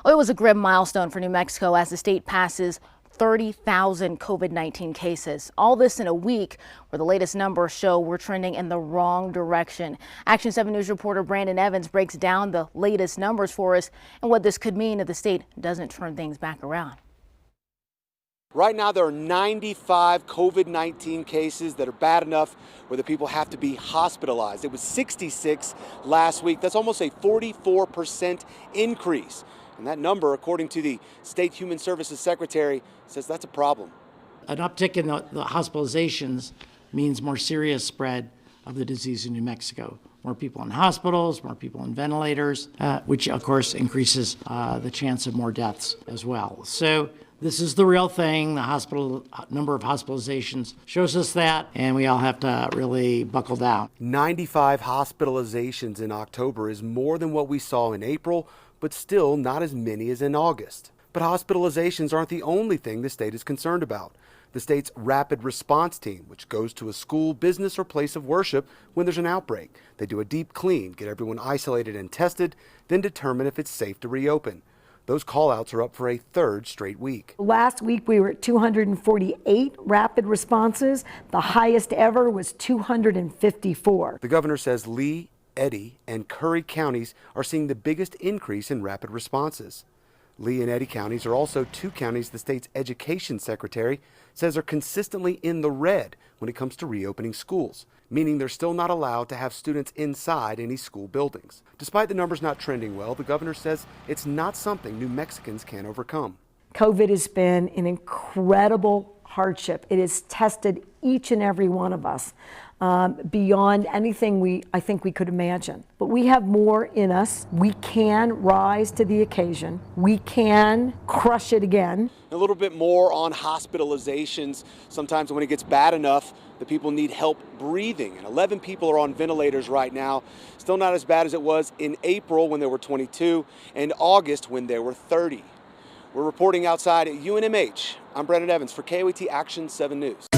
Well, it was a grim milestone for New Mexico as the state passes 30,000 COVID-19 cases. All this in a week where the latest numbers show we're trending in the wrong direction. Action 7 News reporter Brandon Evans breaks down the latest numbers for us and what this could mean if the state doesn't turn things back around. Right now, there are 95 COVID-19 cases that are bad enough where the people have to be hospitalized. It was 66 last week. That's almost a 44% increase. And that number, according to the State Human Services Secretary, says that's a problem. An uptick in the hospitalizations means more serious spread of the disease in New Mexico. More people in hospitals, more people in ventilators, which of course increases the chance of more deaths as well. So this is the real thing. The number of hospitalizations shows us that, and we all have to really buckle down. 95 hospitalizations in October is more than what we saw in April, but still not as many as in August. But hospitalizations aren't the only thing the state is concerned about. The state's rapid response team, which goes to a school, business, or place of worship when there's an outbreak. They do a deep clean, get everyone isolated and tested, then determine if it's safe to reopen. Those call-outs are up for a third straight week. Last week, we were at 248 rapid responses. The highest ever was 254. The governor says Lee, Eddy, and Curry counties are seeing the biggest increase in rapid responses. Lee and Eddy counties are also two counties the state's education secretary says are consistently in the red when it comes to reopening schools, meaning they're still not allowed to have students inside any school buildings. Despite the numbers not trending well, the governor says it's not something New Mexicans can overcome. COVID has been an incredible hardship. It has tested each and every one of us beyond anything I think we could imagine. But we have more in us. We can rise to the occasion. We can crush it again. A little bit more on hospitalizations. Sometimes when it gets bad enough, the people need help breathing. And 11 people are on ventilators right now. Still not as bad as it was in April when there were 22 and August when there were 30. We're reporting outside at UNMH. I'm Brandon Evans for KOAT Action 7 News.